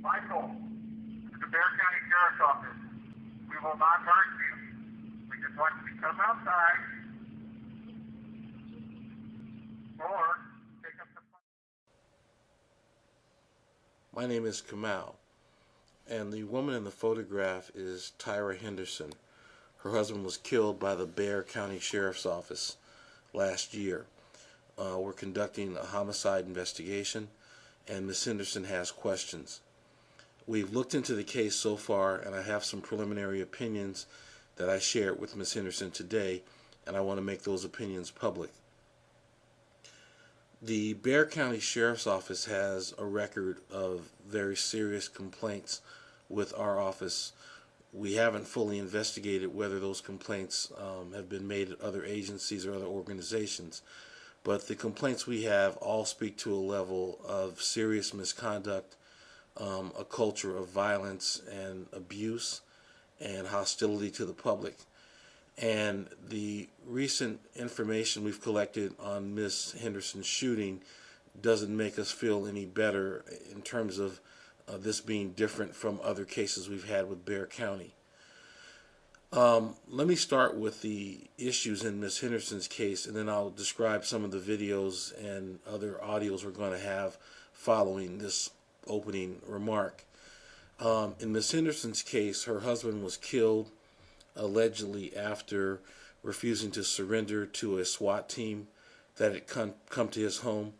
Michael, to the Bexar County Sheriff's Office. We will not hurt you. We just want you to come outside or pick up the phone. My name is Kamal, and the woman in the photograph is Tyra Henderson. Her husband was killed by the Bexar County Sheriff's Office last year. We're conducting a homicide investigation, and Ms. Henderson has questions. We've looked into the case so far, and I have some preliminary opinions that I shared with Ms. Henderson today, and I want to make those opinions public. The Bexar County Sheriff's Office has a record of very serious complaints with our office. We haven't fully investigated whether those complaints have been made at other agencies or other organizations, but the complaints we have all speak to a level of serious misconduct, a culture of violence and abuse and hostility to the public. And the recent information we've collected on Ms. Henderson's shooting doesn't make us feel any better in terms of this being different from other cases we've had with Bexar County. Let me start with the issues in Ms. Henderson's case, and then I'll describe some of the videos and other audios we're going to have following this opening remark. In Ms. Henderson's case, her husband was killed allegedly after refusing to surrender to a SWAT team that had come to his home.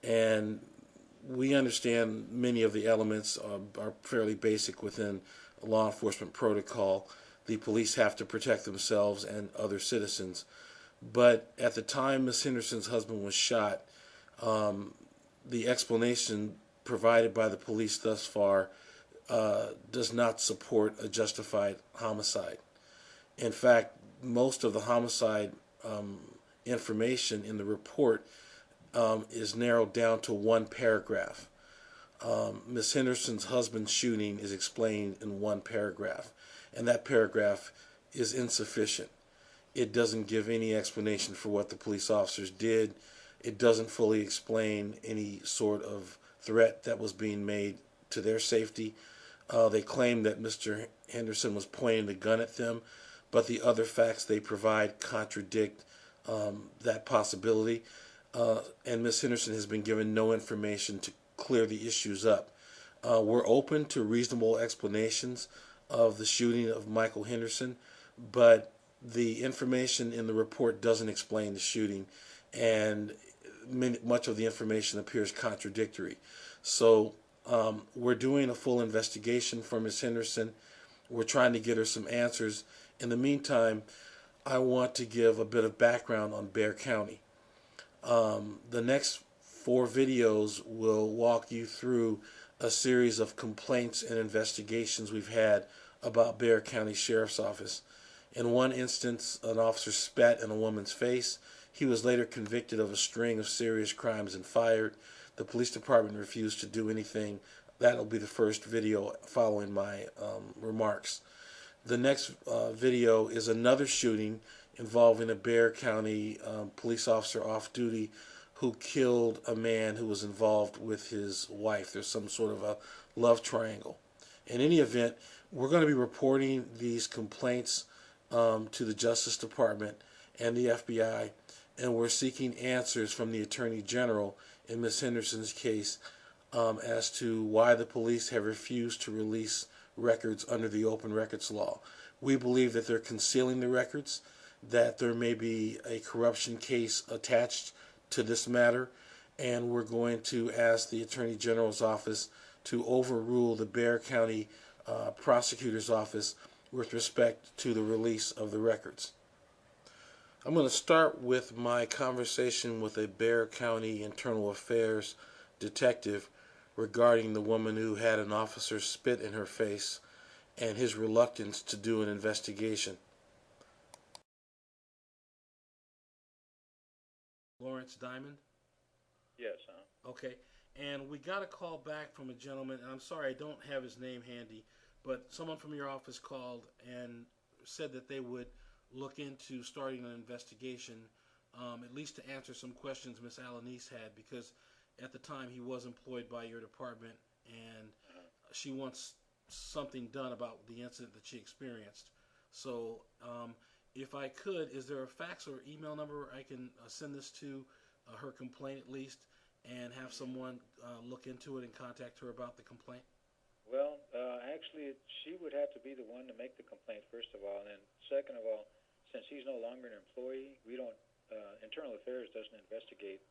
And we understand many of the elements are fairly basic within law enforcement protocol. The police have to protect themselves and other citizens. But at the time Ms. Henderson's husband was shot, the explanation provided by the police thus far does not support a justified homicide. In fact, most of the homicide information in the report is narrowed down to one paragraph. Ms. Henderson's husband's shooting is explained in one paragraph, and that paragraph is insufficient. It doesn't give any explanation for what the police officers did. It doesn't fully explain any sort of threat that was being made to their safety. They claim that Mr. Henderson was pointing a gun at them, but the other facts they provide contradict that possibility. And Ms. Henderson has been given no information to clear the issues up. We're open to reasonable explanations of the shooting of Michael Henderson, but the information in the report doesn't explain the shooting, and much of the information appears contradictory. So we're doing a full investigation for Ms. Henderson. We're trying to get her some answers. In the meantime, I want to give a bit of background on Bexar County. The next 4 videos will walk you through a series of complaints and investigations we've had about Bexar County Sheriff's Office. In one instance, an officer spat in a woman's face. He was later convicted of a string of serious crimes and fired. The police department refused to do anything. That'll be the first video following my remarks. The next video is another shooting involving a Bexar County police officer off duty who killed a man who was involved with his wife. There's some sort of a love triangle. In any event, we're going to be reporting these complaints to the Justice Department and the FBI, and we're seeking answers from the Attorney General in Ms. Henderson's case as to why the police have refused to release records under the Open Records Law. We believe that they're concealing the records, that there may be a corruption case attached to this matter, and we're going to ask the Attorney General's office to overrule the Bexar County Prosecutor's Office with respect to the release of the records. I'm going to start with my conversation with a Bexar County Internal Affairs detective regarding the woman who had an officer spit in her face and his reluctance to do an investigation. Lawrence Diamond? Yes, Okay. And we got a call back from a gentleman, and I'm sorry I don't have his name handy, but someone from your office called and said that they would look into starting an investigation, at least to answer some questions Ms. Alanis had, because at the time he was employed by your department, and she wants something done about the incident that she experienced. So, if I could, is there a fax or email number I can send this to, her complaint at least, and have someone look into it and contact her about the complaint? Well, actually, she would have to be the one to make the complaint, first of all. And then, second of all, since he's no longer an employee, we don't, Internal Affairs doesn't investigate,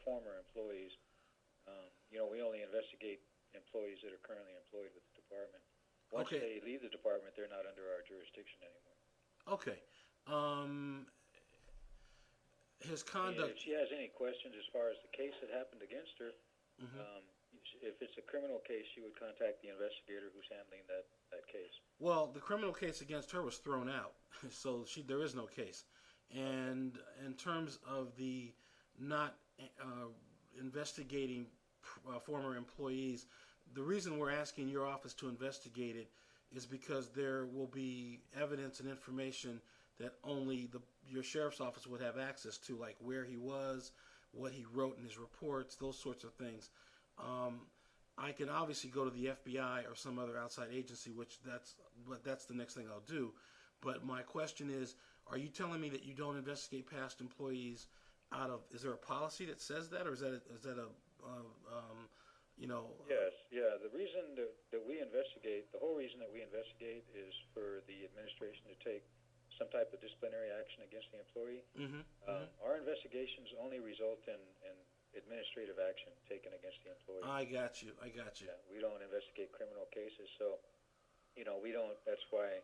former employees. We only investigate employees that are currently employed with the department. Once they leave the department, they're not under our jurisdiction anymore. Okay. His conduct... If she has any questions as far as the case that happened against her, if it's a criminal case, she would contact the investigator who's handling that case. Well, the criminal case against her was thrown out, so there is no case. And in terms of the not investigating former employees, the reason we're asking your office to investigate it is because there will be evidence and information that only your sheriff's office would have access to, like where he was, what he wrote in his reports, those sorts of things. I can obviously go to the FBI or some other outside agency, that's the next thing I'll do. But my question is, are you telling me that you don't investigate past employees is there a policy that says that, or is that a Yes, yeah. The reason that we investigate, the whole reason that we investigate is for the administration to take some type of disciplinary action against the employee. Our investigations only result in administrative action taken against the employee. I got you. Yeah, we don't investigate criminal cases, so we don't. That's why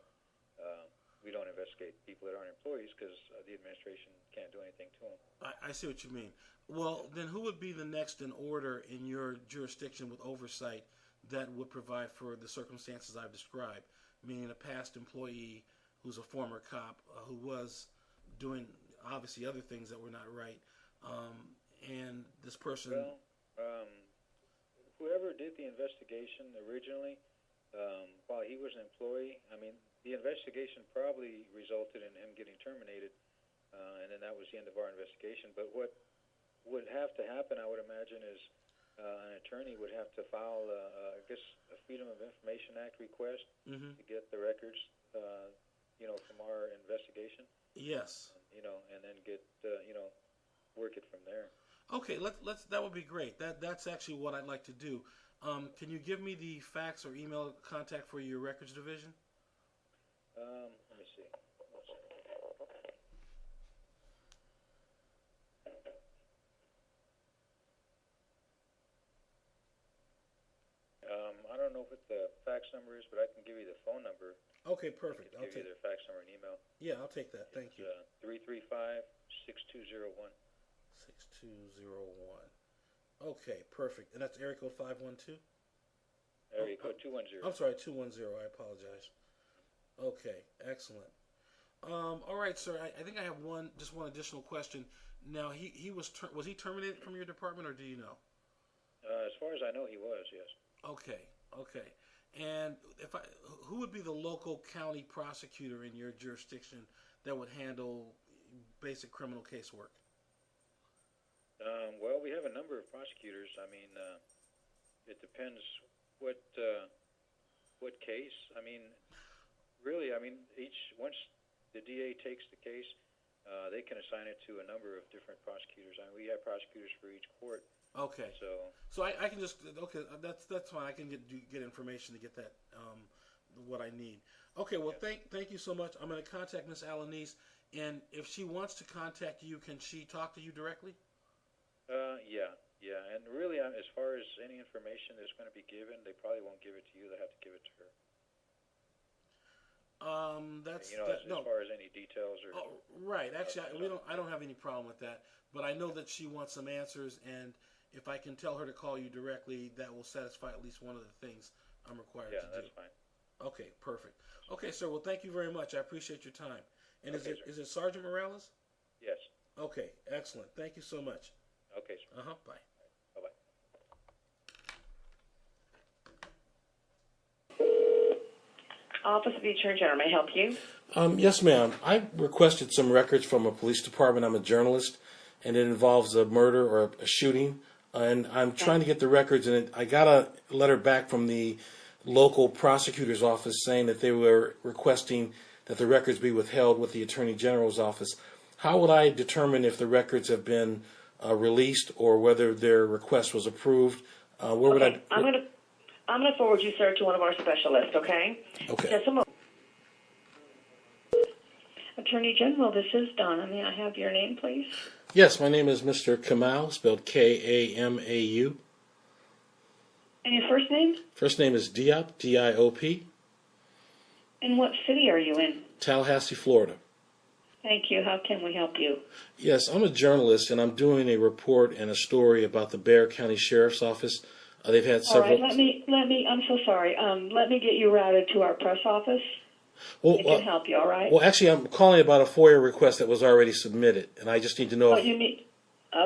we don't investigate people that aren't employees, because the administration can't do anything to them. I see what you mean. Well, then who would be the next in order in your jurisdiction with oversight that would provide for the circumstances I've described, meaning a past employee who's a former cop who was doing obviously other things that were not right, and this person... Well, whoever did the investigation originally, while he was an employee, the investigation probably resulted in him getting terminated, and then that was the end of our investigation. But what would have to happen, I would imagine, is an attorney would have to file, a Freedom of Information Act request to get the records, from our investigation. Yes. And then get, work it from there. Okay, that would be great. That's actually what I'd like to do. Can you give me the fax or email contact for your records division? Let me see. I don't know what the fax number is, but I can give you the phone number. Okay, perfect. I'll give you their fax number and email. Yeah, I'll take that. Thank you. 335-6201. 6201. Okay, perfect. And that's area code 512? Area code 210. I'm sorry, 210. I apologize. Okay, excellent. All right, sir. I think I have just one additional question. Now, was he terminated from your department, or do you know? As far as I know, he was, yes. Okay. And who would be the local county prosecutor in your jurisdiction that would handle basic criminal casework? Well, we have a number of prosecutors. It depends what case. Really, once the DA takes the case, they can assign it to a number of different prosecutors. We have prosecutors for each court. Okay. So I can just that's fine. I can get information to get that what I need. Okay. Well, thank you so much. I'm going to contact Miss Alanis, and if she wants to contact you, can she talk to you directly? Yeah. And really, as far as any information that's going to be given, they probably won't give it to you. They have to give it to her. As far as any details or... Oh, right. Actually, I don't have any problem with that. But I know that she wants some answers, and if I can tell her to call you directly, that will satisfy at least one of the things I'm required to do. Yeah, that's fine. Okay, perfect. Okay, sir. Well, thank you very much. I appreciate your time. And is it Sergeant Morales? Yes. Okay, excellent. Thank you so much. Okay, sir. Bye. Bye-bye. Office of the Attorney General, may I help you? Yes, ma'am. I requested some records from a police department. I'm a journalist, and it involves a murder or a shooting and I'm trying to get the records. And I got a letter back from the local prosecutor's office saying that they were requesting that the records be withheld with the Attorney General's office. How would I determine if the records have been released or whether their request was approved? Where would Okay, I? I'm gonna forward you, sir, to one of our specialists. Okay. Okay. Just a moment. Attorney General, this is Donna. May I have your name, please? Yes, my name is Mr. Kamau, spelled Kamau. And your first name? First name is Diop, D-I-O-P, And what city are you in? Tallahassee, Florida. Thank you. How can we help you? Yes, I'm a journalist, and I'm doing a report and a story about the Bexar County Sheriff's Office. They've had All several... right, let me, I'm so sorry. Let me get you routed to our press office. Well, It can help you, all right? well, actually, I'm calling about a FOIA request that was already submitted, and I just need to know Oh, if...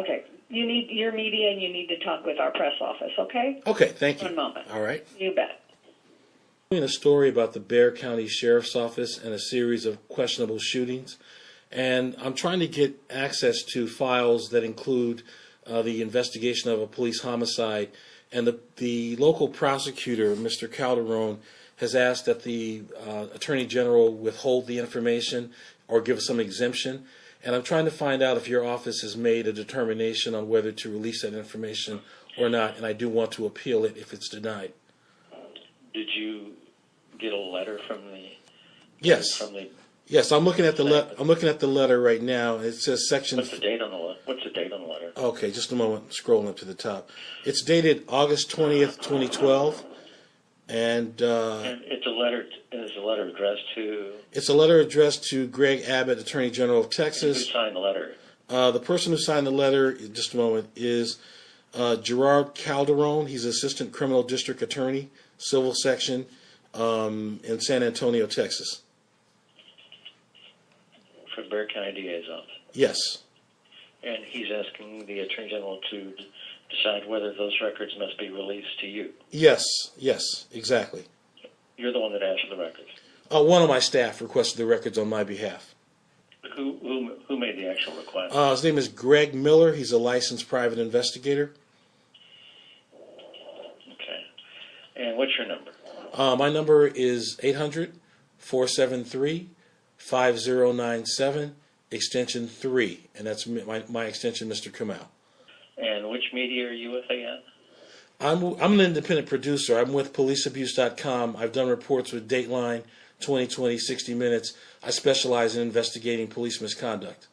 okay. You need your media and you need to talk with our press office, okay? Okay, thank you. One moment. All right. You bet. I'm doing a story about the Bexar County Sheriff's Office and a series of questionable shootings, and I'm trying to get access to files that include the investigation of a police homicide, and the local prosecutor, Mr. Calderon, has asked that the Attorney General withhold the information or give some exemption. And I'm trying to find out if your office has made a determination on whether to release that information or not, and I do want to appeal it if it's denied. Did you get a letter from the? Yes. From the. Yes, I'm looking at the I'm looking at the letter right now. It says section. What's the date on the letter? What's the date on the letter? Okay, just a moment. Scrolling up to the top. It's dated August 20th, 2012, and it's a letter. Is a letter addressed to? It's a letter addressed to Greg Abbott, Attorney General of Texas. Who signed the letter? The person who signed the letter, just a moment, is Gerard Calderon. He's Assistant Criminal District Attorney, Civil Section, in San Antonio, Texas. From Bexar County DA's office. Yes. And he's asking the Attorney General to decide whether those records must be released to you. Yes. Yes. Exactly. You're the one that asked for the records. One of my staff requested the records on my behalf. Who made the actual request? His name is Greg Miller. He's a licensed private investigator. Okay. And what's your number? My number is 800-473-5097, extension 3, and that's my extension, Mr. Kamau. And which media are you with again? I'm an independent producer. I'm with policeabuse.com. I've done reports with Dateline, 2020, 60 Minutes. I specialize in investigating police misconduct.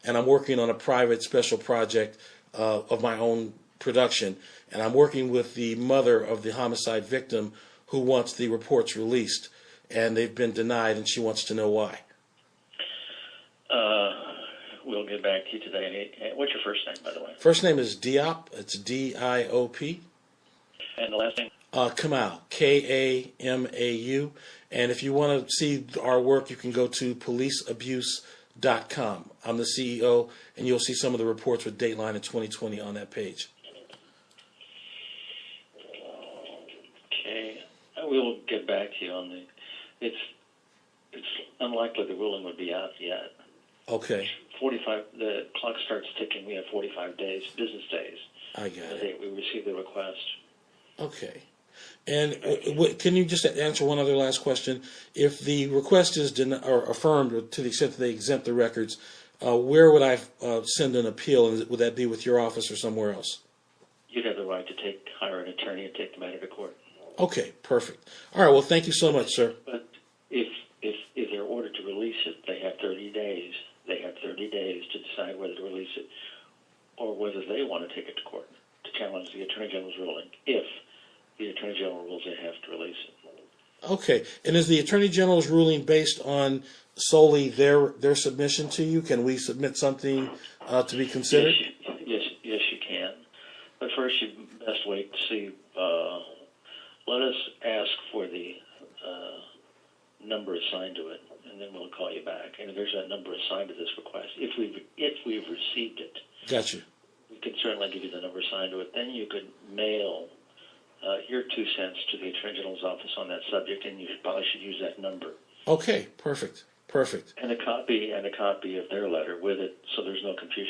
And I'm working on a private special project of my own production. And I'm working with the mother of the homicide victim who wants the reports released. And they've been denied, and she wants to know why. We'll get back to you today. What's your first name, by the way? First name is Diop. It's D-I-O-P. And the last name? Kamau, K-A-M-A-U. And if you want to see our work, you can go to policeabuse.com. I'm the CEO, and you'll see some of the reports with Dateline in 2020 on that page. Okay. We'll get back to you on the... It's unlikely the ruling would be out yet. Okay. 45. The clock starts ticking. We have 45 days, business days. I got the it. date we receive the request. Okay. And can you just answer one other last question? If the request is or affirmed, or to the extent that they exempt the records, where would I send an appeal? And would that be with your office or somewhere else? You'd have the right to hire an attorney and take the matter to court. Okay, perfect. All right, well, thank you so much, sir. But if they're ordered to release it, they have 30 days. They have 30 days to decide whether to release it or whether they want to take it to court to challenge the Attorney General's ruling. If the Attorney General rules they have to release it. Okay, and is the Attorney General's ruling based on solely their submission to you? Can we submit something to be considered? Yes, you can. But first, you best wait to see. Let us ask for the number assigned to it, and then we'll call you back. And if there's that number assigned to this request, if we've received it, Got you. we can certainly give you the number assigned to it. Then you could mail your 2 cents to the Attorney General's office on that subject, and you probably should use that number. Okay, perfect. And a copy of their letter with it, so there's no confusion.